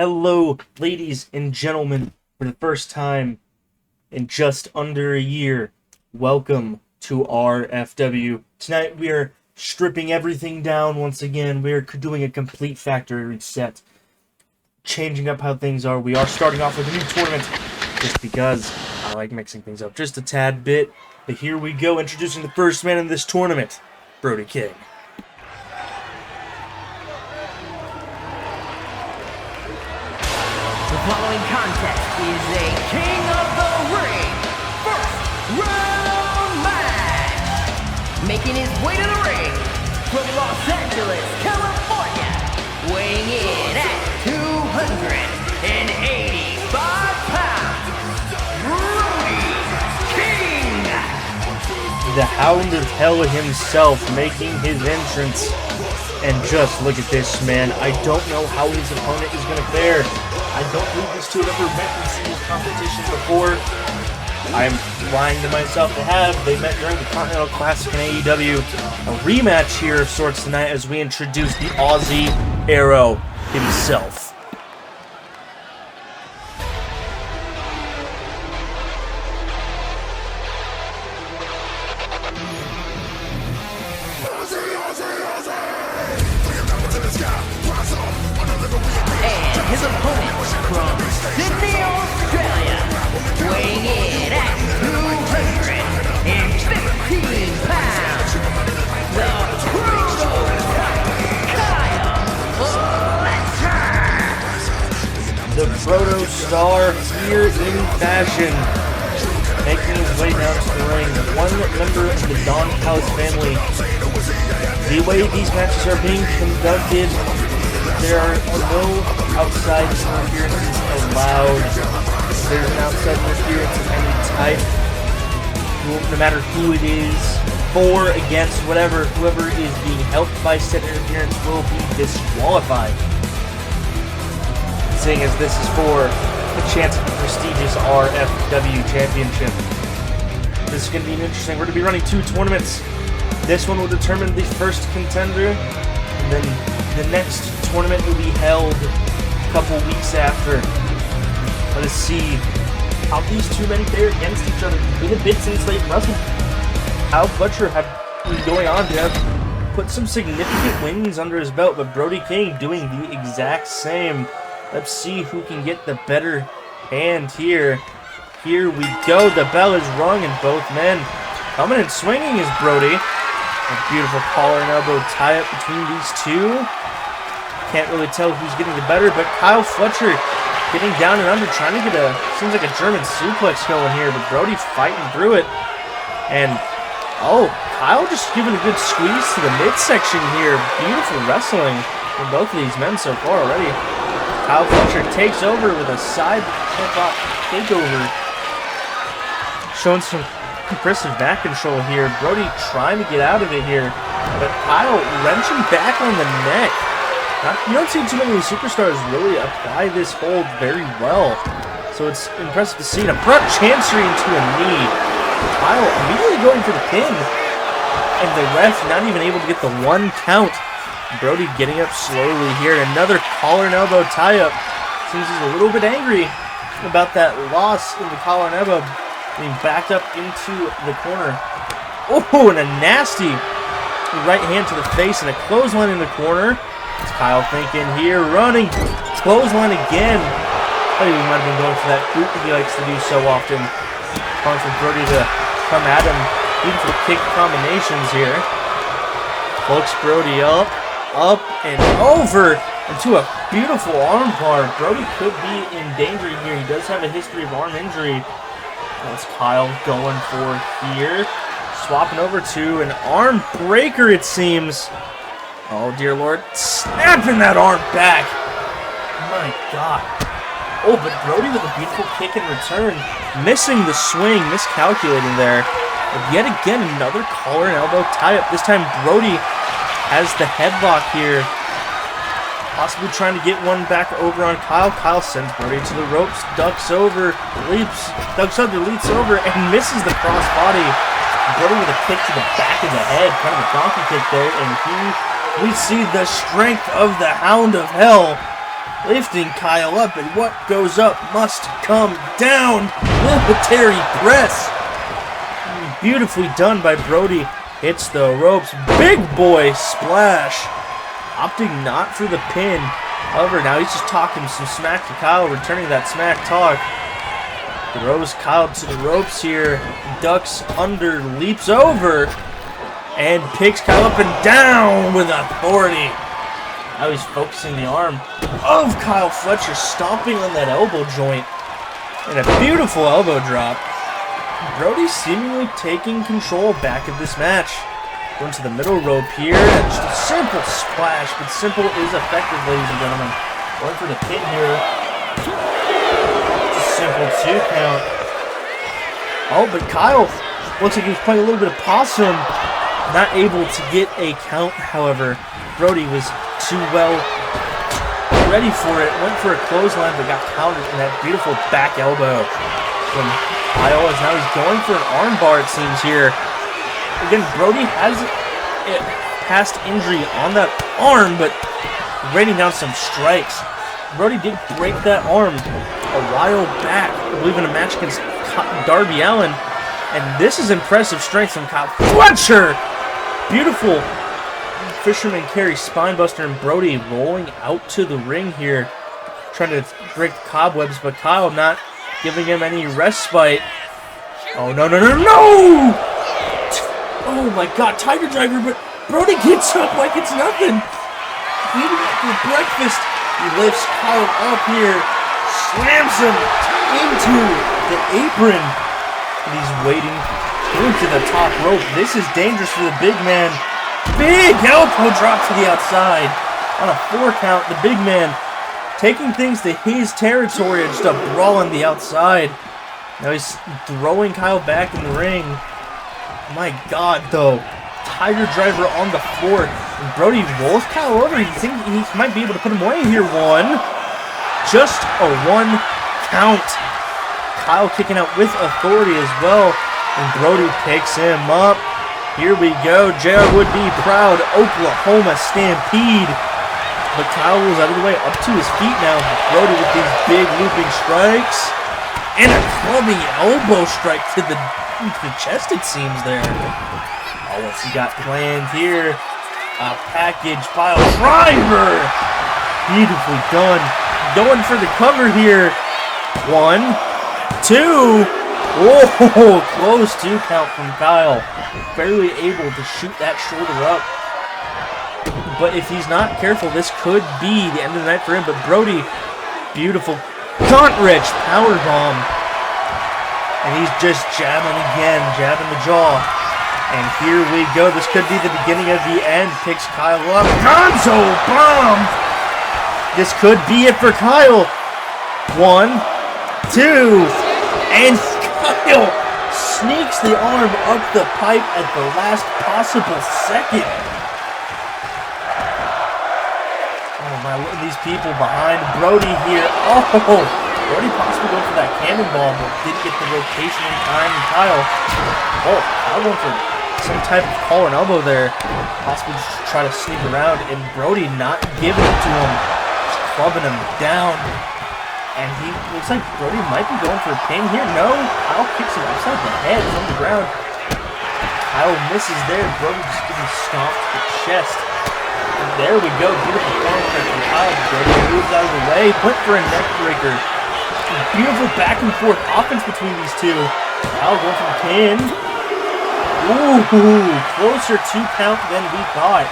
Hello, ladies and gentlemen, for the first time in just under a year, welcome to RFW. Tonight we are stripping everything down once again. We are doing a complete factory reset, changing up how things are. We are starting off with a new tournament, just because I like mixing things up just a tad bit. But here we go, introducing the first man in this tournament, Brody King. The following contest is a King of the Ring first round match. Making his way to the ring from Los Angeles, California, weighing in at 285 pounds, Brody King. The Hound of Hell himself making his entrance. And just look at this, man. I don't know how his opponent is going to fare. I don't believe these two have ever met in singles competition before. I'm lying to myself. They have. They met during the Continental Classic in AEW. A rematch here of sorts tonight as we introduce the Aussie Arrow himself. And his opponent from Sydney, Australia, weighing in at 215 pounds, the Protostar, Fletcher. The Protostar here in fashion, making his way down to the ring. One member of the Don Callis family. The way these matches are being conducted, there are no outside interferences allowed. There's an outside interference of any type, no matter who it is, for, against, whatever, whoever is being helped by said interference will be disqualified. Seeing as this is for a chance at the prestigious RFW Championship. This is going to be interesting. We're going to be running two tournaments. This one will determine the first contender, and then the next tournament will be held a couple weeks after. Let us see how these two men fare against each other. It's been a bit since they've wrestled. How Fletcher have been going on to have put some significant wins under his belt, but Brody King doing the exact same. Let's see who can get the better hand here. Here we go. The bell is rung, and both men coming and swinging is Brody. A beautiful collar and elbow tie-up between these two. Can't really tell who's getting the better, but Kyle Fletcher getting down and under, trying to get seems like a German suplex going here, but Brody fighting through it. And, oh, Kyle just giving a good squeeze to the midsection here. Beautiful wrestling from both of these men so far already. Kyle Fletcher takes over with a side headlock takeover. Showing some impressive back control here. Brody trying to get out of it here, but Kyle wrenching back on the neck. You don't see too many of these superstars really apply this hold very well, so it's impressive to see. And a front chancery into a knee. Kyle immediately going for the pin, and the ref not even able to get the one count. Brody getting up slowly here. Another collar and elbow tie-up. Seems he's a little bit angry about that loss in the collar and elbow. Being backed up into the corner. Oh, and a nasty right hand to the face and a clothesline in the corner. It's Kyle thinking here, running. Clothesline again. I think he might have been going for that boot that he likes to do so often. Calling for Brody to come at him. Beautiful kick combinations here. Floats Brody up, and over. Into a beautiful arm bar. Brody could be in danger here. He does have a history of arm injury. That's Kyle going for here. Swapping over to an arm breaker, it seems. Oh, dear Lord. Snapping that arm back. My God. Oh, but Brody with a beautiful kick in return. Missing the swing, miscalculating there. But yet again, another collar and elbow tie-up. This time, Brody has the headlock here. Possibly trying to get one back over on Kyle. Kyle sends Brody to the ropes, ducks over, leaps over, and misses the crossbody. Brody with a kick to the back of the head, kind of a donkey kick there, and we see the strength of the Hound of Hell lifting Kyle up, and what goes up must come down. Military press. Beautifully done by Brody. Hits the ropes. Big boy splash. Opting not for the pin. However, now he's just talking some smack to Kyle, returning that smack talk. Throws Kyle to the ropes here. Ducks under, leaps over, and picks Kyle up and down with authority. Now he's focusing the arm of Kyle Fletcher, stomping on that elbow joint. And a beautiful elbow drop. Brody seemingly taking control back of this match. Going to the middle rope here. And just a simple splash, but simple is effective, ladies and gentlemen. Going for the pin here. Just a simple 2 count. Oh, but Kyle looks like he was playing a little bit of possum. Not able to get a count, however. Brody was too well ready for it. Went for a clothesline, but got countered in that beautiful back elbow from Kyle, as now he's going for an armbar, it seems here. Again, Brody has a past injury on that arm, but raining down some strikes. Brody did break that arm a while back, I believe in a match against Darby Allin. And this is impressive strength from Kyle Fletcher. Beautiful fisherman carry spinebuster, and Brody rolling out to the ring here, trying to break the cobwebs, but Kyle not giving him any respite. Oh, no, no, no, no! Oh my god, Tiger Driver, but Brody gets up like it's nothing. Eating it for breakfast. He lifts Kyle up here, slams him into the apron. And he's waiting, going to the top rope. This is dangerous for the big man. Big elbow drop to the outside. On a 4 count, the big man taking things to his territory and just a brawl on the outside. Now he's throwing Kyle back in the ring. My god, though. Tiger Driver on the floor. And Brody rolls Kyle over. You think he might be able to put him away here. 1. Just a 1 count. Kyle kicking out with authority as well. And Brody picks him up. Here we go. JR would be proud. Oklahoma Stampede. But Kyle was out of the way, up to his feet now. Brody with these big looping strikes. And a clubbing elbow strike to the chest, it seems there. Oh, what's he got planned here? A package pile driver. Beautifully done. Going for the cover here. 1, 2. Whoa, close 2 count from Kyle. Barely able to shoot that shoulder up. But if he's not careful, this could be the end of the night for him. But Brody, beautiful gaunt-wrench powerbomb. And he's just jabbing again, jabbing the jaw. And here we go. This could be the beginning of the end. Picks Kyle up. Gonzo bomb! This could be it for Kyle. 1, 2, and Kyle sneaks the arm up the pipe at the last possible second. Oh my, look at these people behind Brody here. Oh, Brody possibly going for that cannonball, but didn't get the rotation in time. And Kyle, oh, Kyle going for some type of collar and elbow there. Possibly just try to sneak around, and Brody not giving it to him. Just clubbing him down. And he looks like Brody might be going for a pin here. No, Kyle kicks him upside the head from the ground. Kyle misses there. Brody just getting stomped to the chest. And there we go. Beautiful form from Kyle. Brody moves out of the way. Went for a neck breaker. Beautiful back and forth offense between these two. Kyle going for the pin. Ooh, closer 2 count than we thought.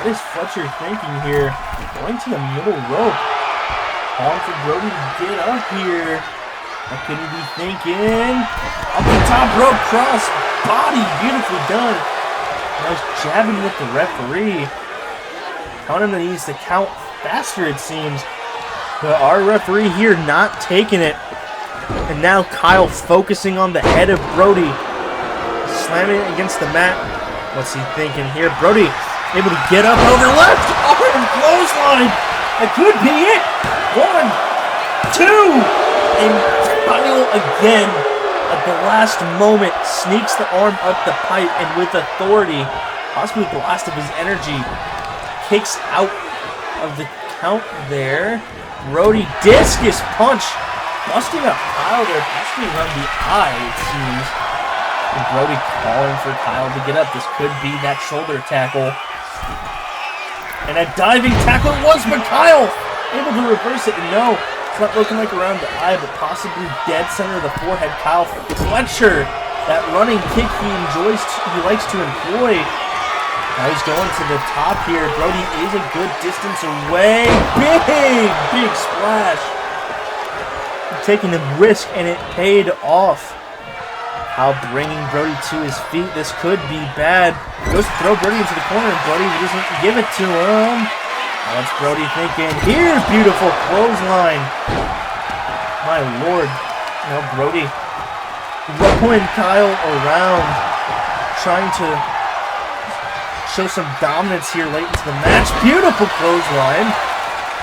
What is Fletcher thinking here? Going to the middle rope. Calling for Brody to get up here. What could he be thinking? Up the top rope, cross body, beautifully done. Now he's jabbing with the referee. Telling him that he needs to count faster, it seems. But our referee here not taking it. And now Kyle focusing on the head of Brody. Slamming it against the mat. What's he thinking here? Brody able to get up over left arm clothesline. That could be it. 1, 2, and Kyle again at the last moment sneaks the arm up the pipe and with authority, possibly the last of his energy, kicks out of the count there. Brody discus punch. Busting up Kyle there, possibly around the eye, it seems. And Brody calling for Kyle to get up. This could be that shoulder tackle. And a diving tackle was, but Kyle able to reverse it. And no, it's not looking like around the eye, but possibly dead center of the forehead. Kyle Fletcher, that running kick he likes to employ. Now he's going to the top here. Brody is a good distance away. Big splash. Taking a risk, and it paid off. Kyle bringing Brody to his feet. This could be bad. He goes to throw Brody into the corner, and Brody doesn't give it to him. What's Brody thinking? Here's beautiful clothesline. My lord. Now Brody rolling Kyle around, trying to show some dominance here late into the match. Beautiful clothesline.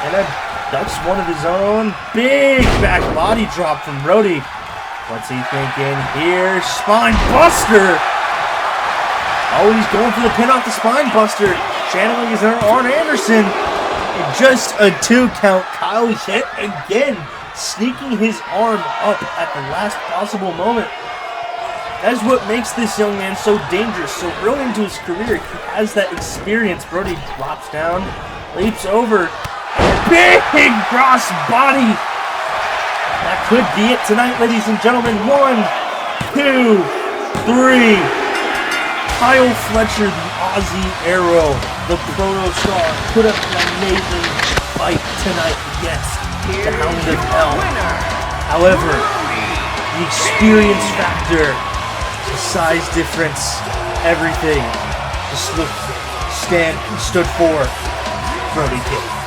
And a Dutch one of his own. Big back body drop from Brody. What's he thinking here? Spine buster. Oh, he's going for the pin off the spine buster. Channeling his own Arn Anderson. And just a 2 count. Kyle hit again, sneaking his arm up at the last possible moment. That is what makes this young man so dangerous. So early into his career, he has that experience. Brody drops down, leaps over. Big cross body. That could be it tonight, ladies and gentlemen. 1, 2, 3. Kyle Fletcher, the Aussie Arrow, the Protostar, put up an amazing fight tonight against the Hound of Hell. However, the experience factor, the size difference, everything just stood for Brody King.